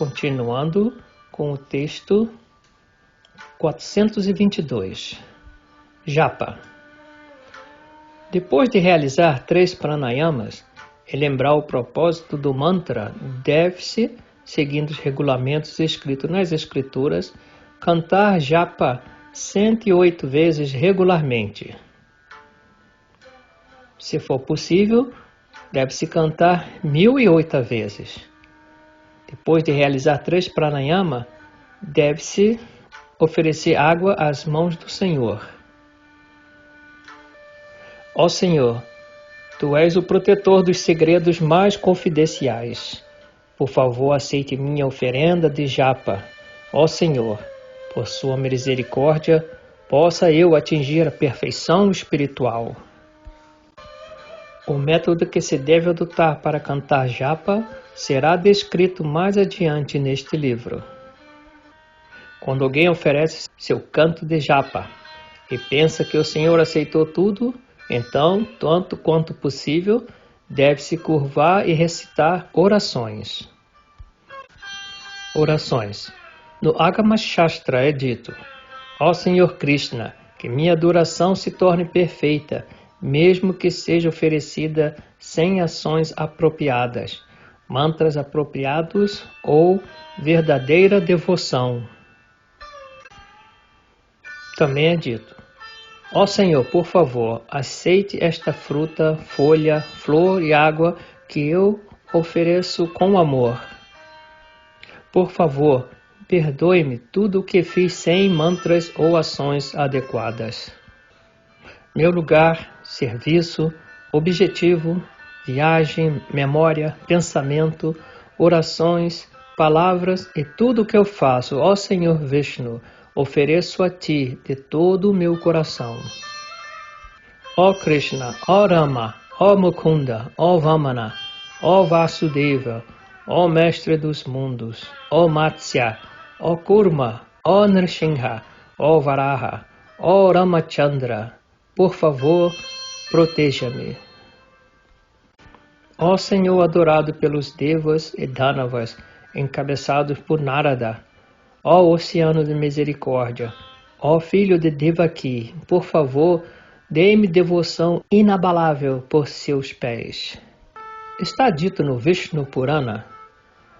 Continuando com o texto 422. Japa. Depois de realizar 3 pranayamas e lembrar o propósito do mantra, deve-se, seguindo os regulamentos escritos nas escrituras, cantar japa 108 vezes regularmente. Se for possível, deve-se cantar 1008 vezes. Depois de realizar 3 pranayama, deve-se oferecer água às mãos do Senhor. Ó Senhor, Tu és o protetor dos segredos mais confidenciais. Por favor, aceite minha oferenda de japa. Ó Senhor, por Sua misericórdia, possa eu atingir a perfeição espiritual. O método que se deve adotar para cantar japa será descrito mais adiante neste livro. Quando alguém oferece seu canto de japa e pensa que o Senhor aceitou tudo, então, tanto quanto possível, deve-se curvar e recitar orações. Orações. No Agama Shastra é dito: Ó Senhor Krishna, que minha adoração se torne perfeita, mesmo que seja oferecida sem ações apropriadas, mantras apropriados ou verdadeira devoção. Também é dito: Ó Senhor, por favor, aceite esta fruta, folha, flor e água que eu ofereço com amor. Por favor, perdoe-me tudo o que fiz sem mantras ou ações adequadas. Meu lugar, serviço, objetivo, viagem, memória, pensamento, orações, palavras e tudo o que eu faço, ó Senhor Vishnu, ofereço a Ti de todo o meu coração. Ó Krishna, ó Rama, ó Mukunda, ó Vamana, ó Vasudeva, ó Mestre dos Mundos, ó Matsya, ó Kurma, ó Nrsimha, ó Varaha, ó Ramachandra, por favor, proteja-me. Ó Senhor adorado pelos Devas e Danavas, encabeçados por Narada, ó Oceano de Misericórdia, ó Filho de Devaki, por favor, dê-me devoção inabalável por seus pés. Está dito no Vishnu Purana: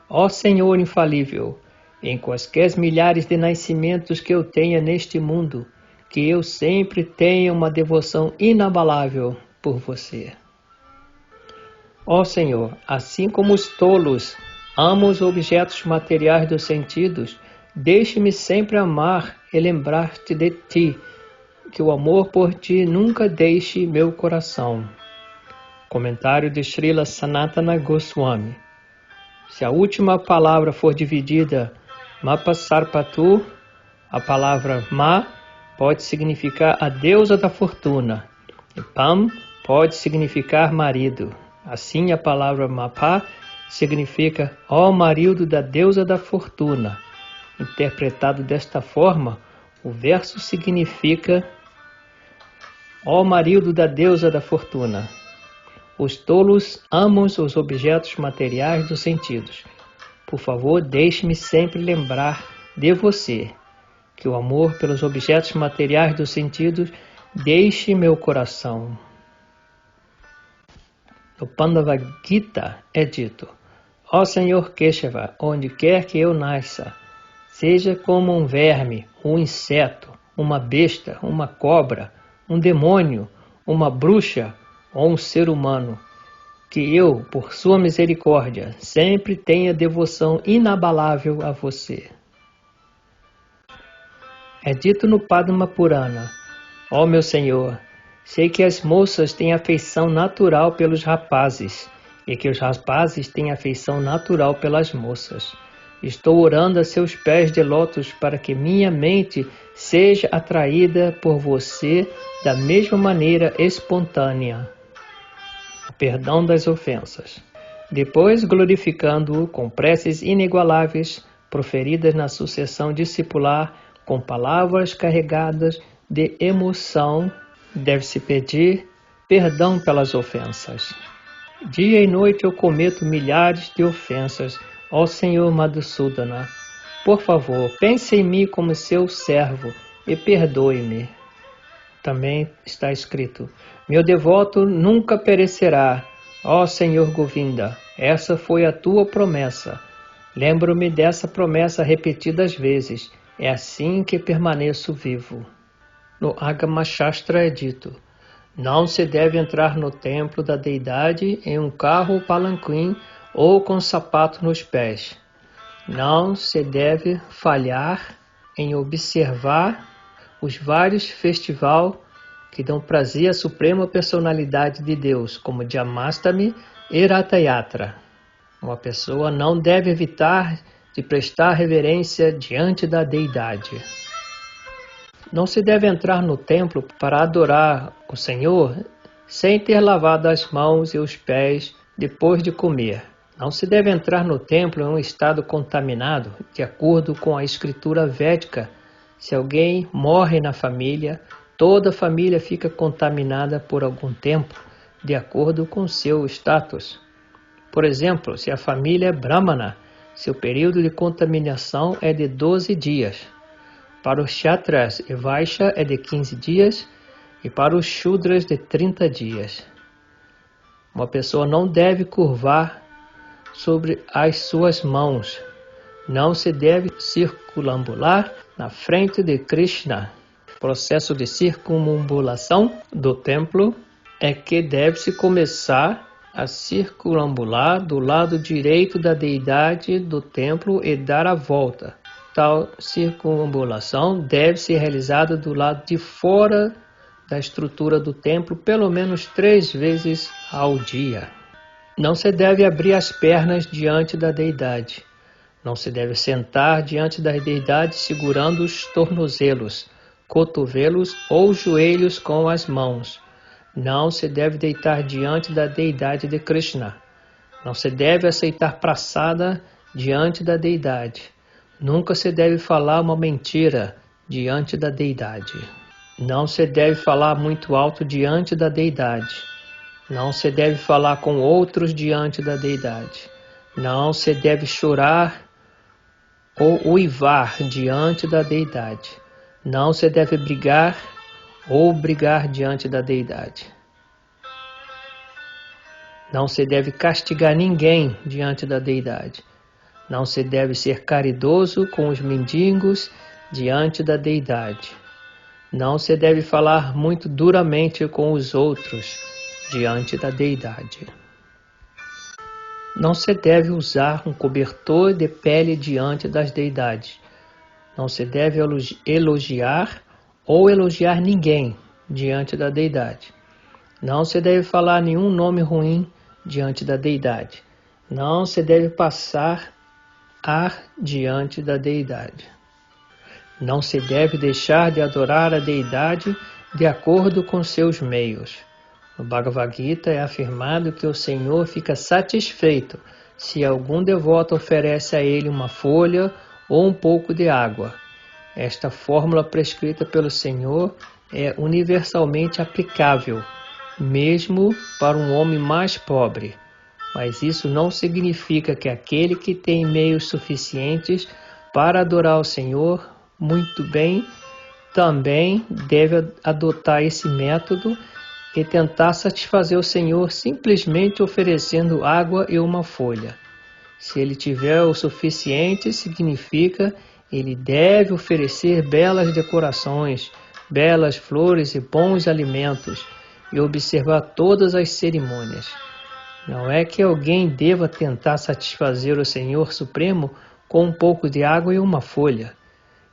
Ó Senhor infalível, em quaisquer milhares de nascimentos que eu tenha neste mundo, que eu sempre tenha uma devoção inabalável por você. Ó Senhor, assim como os tolos amam os objetos materiais dos sentidos, deixe-me sempre amar e lembrar-te de Ti, que o amor por Ti nunca deixe meu coração. Comentário de Srila Sanatana Goswami. Se a última palavra for dividida Mapasarpatu, a palavra Ma pode significar a deusa da fortuna, e Pam pode significar marido. Assim, a palavra Mapa significa ó marido da deusa da fortuna. Interpretado desta forma, o verso significa ó marido da deusa da fortuna. Os tolos amam os objetos materiais dos sentidos. Por favor, deixe-me sempre lembrar de você, que o amor pelos objetos materiais dos sentidos deixe meu coração. No Pandava Gita é dito: ó Senhor Keshava, onde quer que eu nasça, seja como um verme, um inseto, uma besta, uma cobra, um demônio, uma bruxa ou um ser humano, que eu, por sua misericórdia, sempre tenha devoção inabalável a você. É dito no Padma Purana: ó meu Senhor, sei que as moças têm afeição natural pelos rapazes e que os rapazes têm afeição natural pelas moças. Estou orando a seus pés de lótus para que minha mente seja atraída por você da mesma maneira espontânea. O perdão das ofensas. Depois, glorificando-o com preces inigualáveis, proferidas na sucessão discipular, com palavras carregadas de emoção, deve-se pedir perdão pelas ofensas. Dia e noite eu cometo milhares de ofensas Ó Senhor Madhusudana, por favor, pense em mim como seu servo e perdoe-me. Também está escrito: meu devoto nunca perecerá. Ó Senhor Govinda, essa foi a tua promessa. Lembro-me dessa promessa repetidas vezes. É assim que permaneço vivo. No Agama Shastra é dito: não se deve entrar no templo da deidade em um carro ou palanquim ou com sapato nos pés. Não se deve falhar em observar os vários festivais que dão prazer à Suprema Personalidade de Deus, como Janmashtami e Ratha Yatra. Uma pessoa não deve evitar de prestar reverência diante da deidade. Não se deve entrar no templo para adorar o Senhor sem ter lavado as mãos e os pés depois de comer. Não se deve entrar no templo em um estado contaminado, de acordo com a escritura védica. Se alguém morre na família, toda a família fica contaminada por algum tempo, de acordo com seu status. Por exemplo, se a família é brahmana, seu período de contaminação é de 12 dias. Para os Kshatras e Vaishya é de 15 dias e para os Shudras de 30 dias. Uma pessoa não deve curvar sobre as suas mãos. Não se deve circunambular na frente de Krishna. O processo de circunambulação do templo é que deve-se começar a circunambular do lado direito da deidade do templo e dar a volta. Tal circunambulação deve ser realizada do lado de fora da estrutura do templo pelo menos 3 vezes ao dia. Não se deve abrir as pernas diante da deidade. Não se deve sentar diante da deidade segurando os tornozelos, cotovelos ou joelhos com as mãos. Não se deve deitar diante da deidade de Krishna. Não se deve aceitar praçada diante da deidade. Nunca se deve falar uma mentira diante da deidade. Não se deve falar muito alto diante da deidade. Não se deve falar com outros diante da deidade. Não se deve chorar ou uivar diante da deidade. Não se deve brigar ou brigar diante da deidade. Não se deve castigar ninguém diante da deidade. Não se deve ser caridoso com os mendigos diante da deidade. Não se deve falar muito duramente com os outros diante da deidade. Não se deve usar um cobertor de pele diante das deidades. Não se deve elogiar ou elogiar ninguém diante da deidade. Não se deve falar nenhum nome ruim diante da deidade. Não se deve passar ar diante da deidade. Não se deve deixar de adorar a deidade de acordo com seus meios. No Bhagavad Gita é afirmado que o Senhor fica satisfeito se algum devoto oferece a ele uma folha ou um pouco de água. Esta fórmula prescrita pelo Senhor é universalmente aplicável, mesmo para um homem mais pobre. Mas isso não significa que aquele que tem meios suficientes para adorar o Senhor muito bem também deve adotar esse método e tentar satisfazer o Senhor simplesmente oferecendo água e uma folha. Se ele tiver o suficiente, significa ele deve oferecer belas decorações, belas flores e bons alimentos e observar todas as cerimônias. Não é que alguém deva tentar satisfazer o Senhor Supremo com um pouco de água e uma folha,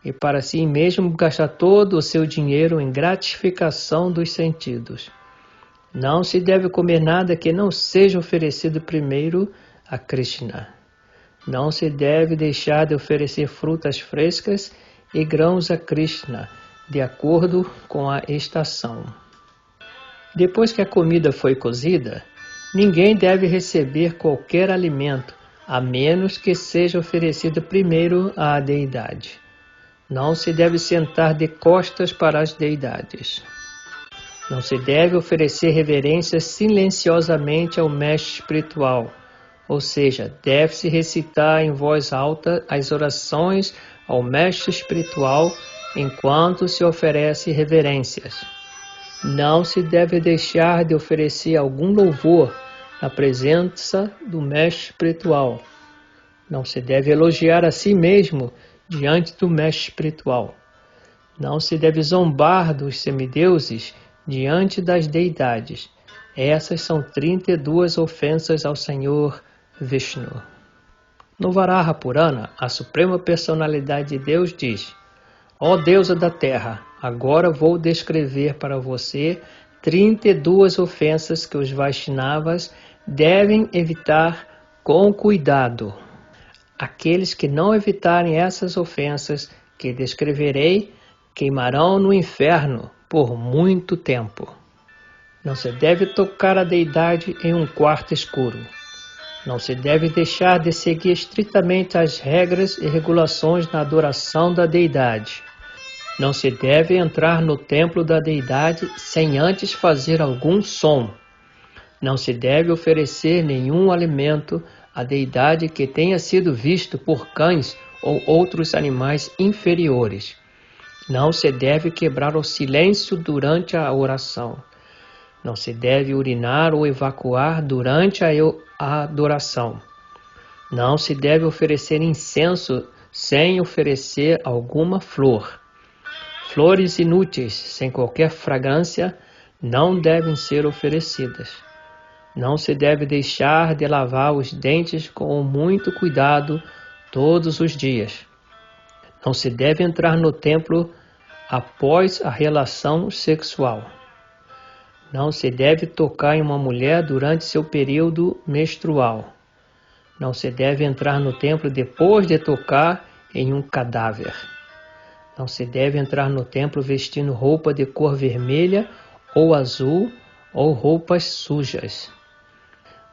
e para si mesmo gastar todo o seu dinheiro em gratificação dos sentidos. Não se deve comer nada que não seja oferecido primeiro a Krishna. Não se deve deixar de oferecer frutas frescas e grãos a Krishna, de acordo com a estação. Depois que a comida foi cozida, ninguém deve receber qualquer alimento, a menos que seja oferecido primeiro à deidade. Não se deve sentar de costas para as deidades. Não se deve oferecer reverências silenciosamente ao mestre espiritual, ou seja, deve-se recitar em voz alta as orações ao mestre espiritual enquanto se oferece reverências. Não se deve deixar de oferecer algum louvor na presença do mestre espiritual. Não se deve elogiar a si mesmo diante do mestre espiritual. Não se deve zombar dos semideuses diante das deidades. Essas são 32 ofensas ao Senhor Vishnu. No Varaha Purana, a Suprema Personalidade de Deus diz: Ó deusa da terra, agora vou descrever para você 32 ofensas que os Vaishnavas devem evitar com cuidado. Aqueles que não evitarem essas ofensas que descreverei queimarão no inferno por muito tempo. Não se deve tocar a deidade em um quarto escuro. Não se deve deixar de seguir estritamente as regras e regulações na adoração da deidade. Não se deve entrar no templo da deidade sem antes fazer algum som. Não se deve oferecer nenhum alimento à deidade que tenha sido visto por cães ou outros animais inferiores. Não se deve quebrar o silêncio durante a oração. Não se deve urinar ou evacuar durante a adoração. Não se deve oferecer incenso sem oferecer alguma flor. Flores inúteis, sem qualquer fragrância, não devem ser oferecidas. Não se deve deixar de lavar os dentes com muito cuidado todos os dias. Não se deve entrar no templo após a relação sexual. Não se deve tocar em uma mulher durante seu período menstrual. Não se deve entrar no templo depois de tocar em um cadáver. Não se deve entrar no templo vestindo roupa de cor vermelha ou azul ou roupas sujas.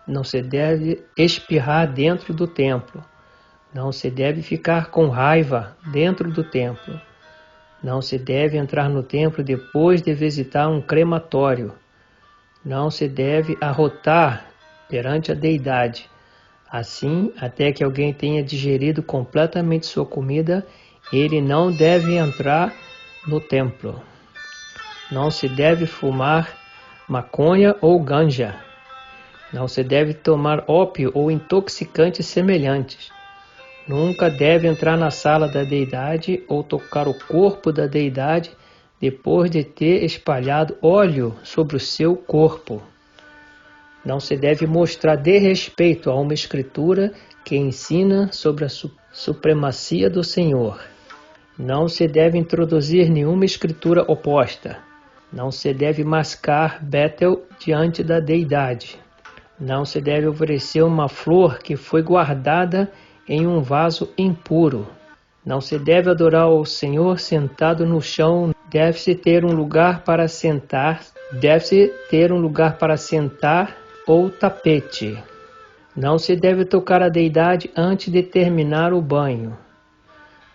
Não se deve espirrar dentro do templo. Não se deve ficar com raiva dentro do templo. Não se deve entrar no templo depois de visitar um crematório. Não se deve arrotar perante a deidade. Assim, até que alguém tenha digerido completamente sua comida, ele não deve entrar no templo. Não se deve fumar maconha ou ganja. Não se deve tomar ópio ou intoxicantes semelhantes. Nunca deve entrar na sala da deidade ou tocar o corpo da deidade depois de ter espalhado óleo sobre o seu corpo. Não se deve mostrar desrespeito a uma escritura que ensina sobre a supremacia do Senhor. Não se deve introduzir nenhuma escritura oposta. Não se deve mascar Betel diante da deidade. Não se deve oferecer uma flor que foi guardada em um vaso impuro. Não se deve adorar o Senhor sentado no chão. Deve-se ter um lugar para sentar. Deve-se ter um lugar para sentar ou tapete. Não se deve tocar a deidade antes de terminar o banho.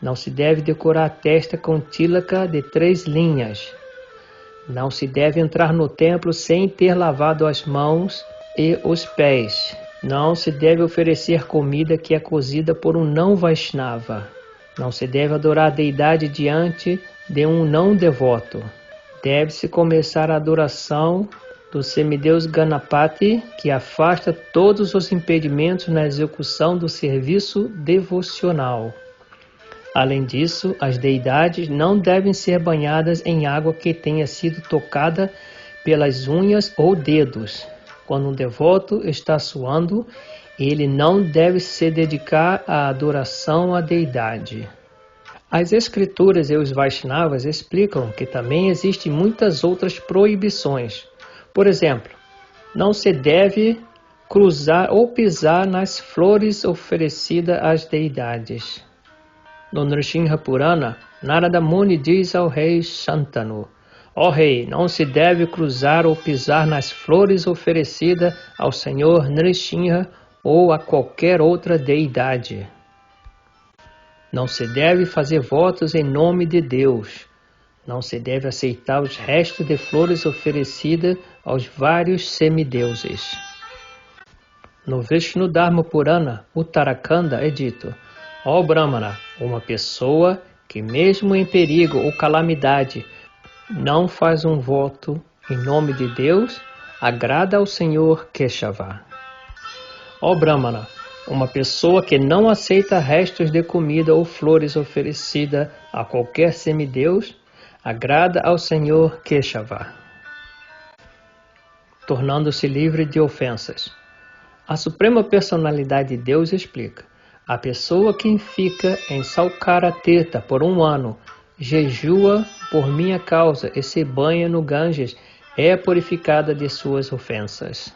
Não se deve decorar a testa com tílaca de 3 linhas. Não se deve entrar no templo sem ter lavado as mãos e os pés. Não se deve oferecer comida que é cozida por um não Vaishnava. Não se deve adorar a deidade diante de um não devoto. Deve-se começar a adoração do semideus Ganapati, que afasta todos os impedimentos na execução do serviço devocional. Além disso, as deidades não devem ser banhadas em água que tenha sido tocada pelas unhas ou dedos. Quando um devoto está suando, ele não deve se dedicar à adoração à deidade. As escrituras e os Vaishnavas explicam que também existem muitas outras proibições. Por exemplo, não se deve cruzar ou pisar nas flores oferecidas às deidades. No Nrsimha Purana, Narada Muni diz ao rei Shantanu: Ó rei, não se deve cruzar ou pisar nas flores oferecidas ao Senhor Nrsimha ou a qualquer outra deidade. Não se deve fazer votos em nome de Deus. Não se deve aceitar os restos de flores oferecidas aos vários semideuses. No Vishnu Dharma Purana Uttarakanda é dito: ó Brahmana, uma pessoa que mesmo em perigo ou calamidade não faz um voto em nome de Deus, agrada ao Senhor Keshava. Ó Brahmana, uma pessoa que não aceita restos de comida ou flores oferecida a qualquer semideus, agrada ao Senhor Keshava, tornando-se livre de ofensas. A Suprema Personalidade de Deus explica: a pessoa que fica em Saukara-tirtha por 1 ano, jejua por minha causa e se banha no Ganges, é purificada de suas ofensas.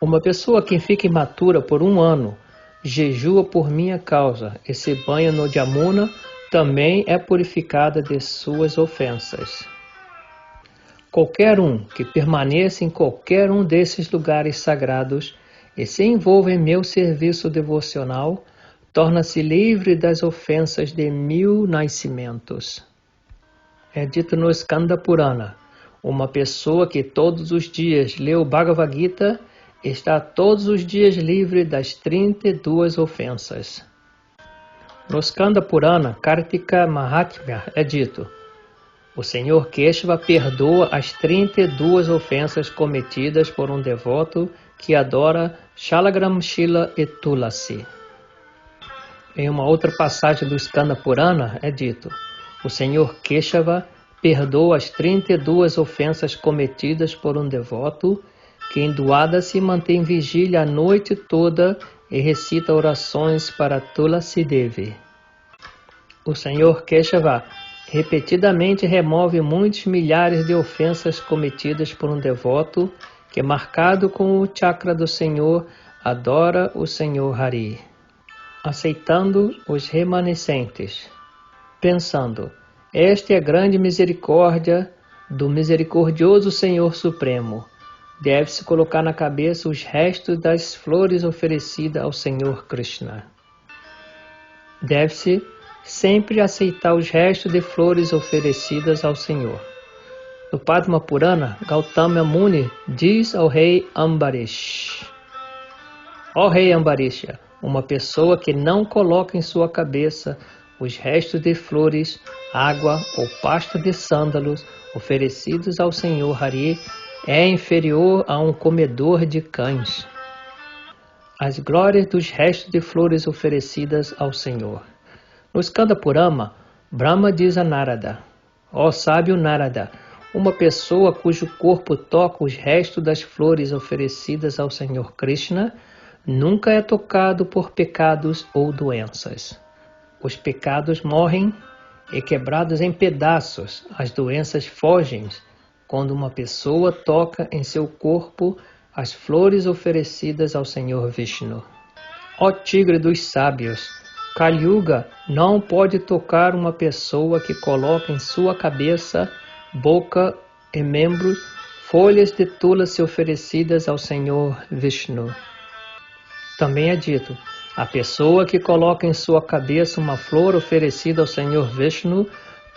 Uma pessoa que fica imatura por 1 ano, jejua por minha causa e se banha no Jamuna, também é purificada de suas ofensas. Qualquer um que permaneça em qualquer um desses lugares sagrados e se envolva em meu serviço devocional, torna-se livre das ofensas de 1000 nascimentos. É dito no Skanda Purana: uma pessoa que todos os dias lê o Bhagavad Gita está todos os dias livre das 32 ofensas. No Skanda Purana Kartika Mahatmya é dito: o Senhor Keshava perdoa as 32 ofensas cometidas por um devoto que adora Shalagram Shila e Tulasi. Em uma outra passagem do Skanda Purana é dito: o Senhor Keshava perdoa as 32 ofensas cometidas por um devoto que em Dwadasi mantém vigília a noite toda e recita orações para Tulasi Devi. O Senhor Keshava repetidamente remove muitos milhares de ofensas cometidas por um devoto que, marcado com o chakra do Senhor, adora o Senhor Hari, aceitando os remanescentes, pensando: esta é a grande misericórdia do misericordioso Senhor Supremo. Deve-se colocar na cabeça os restos das flores oferecidas ao Senhor Krishna. Deve-se sempre aceitar os restos de flores oferecidas ao Senhor. No Padma Purana, Gautama Muni diz ao rei Ambarish: ó rei Ambarisha, uma pessoa que não coloca em sua cabeça os restos de flores, água ou pasta de sândalos oferecidos ao Senhor Hari é inferior a um comedor de cães. As glórias dos restos de flores oferecidas ao Senhor. No Skanda Purana, Brahma diz a Narada: ó sábio Narada, uma pessoa cujo corpo toca os restos das flores oferecidas ao Senhor Krishna nunca é tocado por pecados ou doenças. Os pecados morrem e, quebrados em pedaços, as doenças fogem quando uma pessoa toca em seu corpo as flores oferecidas ao Senhor Vishnu. Ó tigre dos sábios, Kali Yuga não pode tocar uma pessoa que coloca em sua cabeça, boca e membros folhas de tulasi oferecidas ao Senhor Vishnu. Também é dito: a pessoa que coloca em sua cabeça uma flor oferecida ao Senhor Vishnu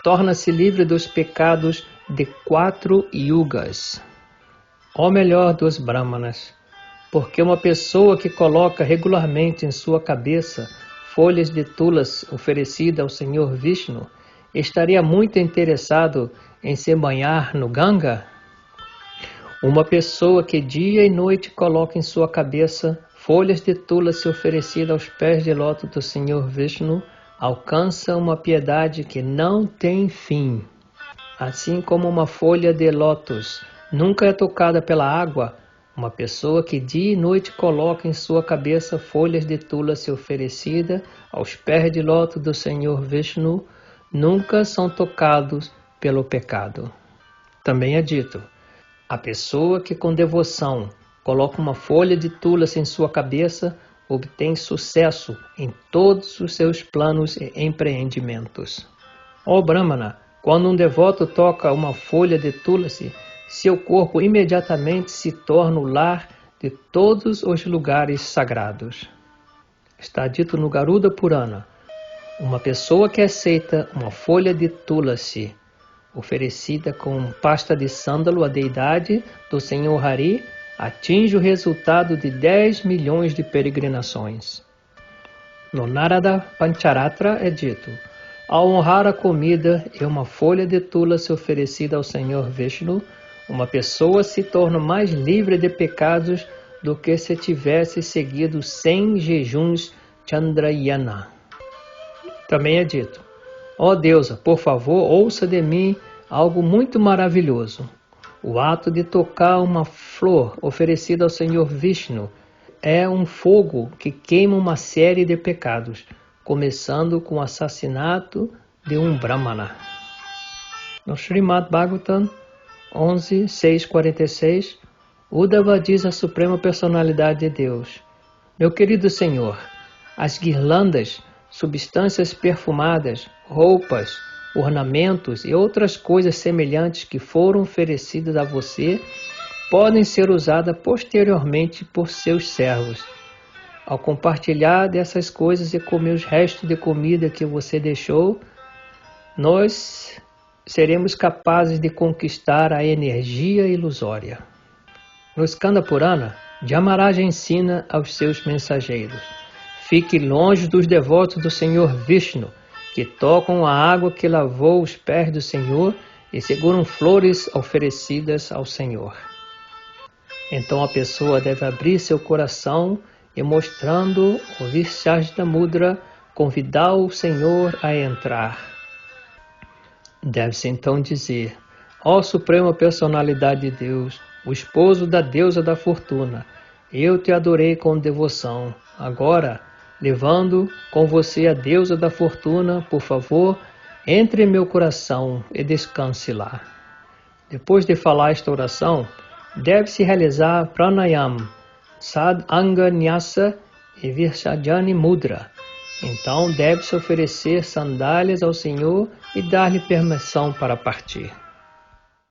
torna-se livre dos pecados de 4 yugas. Ó melhor dos Brahmanas, porque uma pessoa que coloca regularmente em sua cabeça folhas de tulasi oferecidas ao Senhor Vishnu estaria muito interessado em se banhar no Ganga? Uma pessoa que dia e noite coloca em sua cabeça folhas de tulasi oferecidas aos pés de lótus do Senhor Vishnu alcança uma piedade que não tem fim. Assim como uma folha de lótus nunca é tocada pela água, uma pessoa que dia e noite coloca em sua cabeça folhas de tulasi oferecidas aos pés de lótus do Senhor Vishnu nunca são tocados pelo pecado. Também é dito: a pessoa que com devoção coloca uma folha de tulasi em sua cabeça obtém sucesso em todos os seus planos e empreendimentos. Ó Brahmana, quando um devoto toca uma folha de tulasi, seu corpo imediatamente se torna o lar de todos os lugares sagrados. Está dito no Garuda Purana: uma pessoa que aceita uma folha de tulasi oferecida com pasta de sândalo à deidade do Senhor Hari atinge o resultado de 10 milhões de peregrinações. No Narada Pancharatra é dito: ao honrar a comida e uma folha de tulasi oferecida ao Senhor Vishnu, uma pessoa se torna mais livre de pecados do que se tivesse seguido 100 jejuns Chandrayana. Também é dito: ó deusa, por favor, ouça de mim algo muito maravilhoso. O ato de tocar uma flor oferecida ao Senhor Vishnu é um fogo que queima uma série de pecados, começando com o assassinato de um Brahmana. No Srimad Bhagavatam 11.6.46, Uddhava diz à Suprema Personalidade de Deus: meu querido Senhor, as guirlandas, substâncias perfumadas, roupas, ornamentos e outras coisas semelhantes que foram oferecidas a você podem ser usadas posteriormente por seus servos. Ao compartilhar dessas coisas e comer os restos de comida que você deixou, nós seremos capazes de conquistar a energia ilusória. No Skanda Purana, Dhyamaraja ensina aos seus mensageiros: fique longe dos devotos do Senhor Vishnu, que tocam a água que lavou os pés do Senhor e seguram flores oferecidas ao Senhor. Então a pessoa deve abrir seu coração e, mostrando o Visajna Mudra, convidar o Senhor a entrar. Deve-se então dizer: ó Suprema Personalidade de Deus, o esposo da deusa da fortuna, eu te adorei com devoção. Agora, levando com você a deusa da fortuna, por favor, entre em meu coração e descanse lá. Depois de falar esta oração, deve-se realizar Pranayam, Sad Anga Nyasa e Virshajani Mudra. Então deve-se oferecer sandálias ao Senhor e dar-lhe permissão para partir.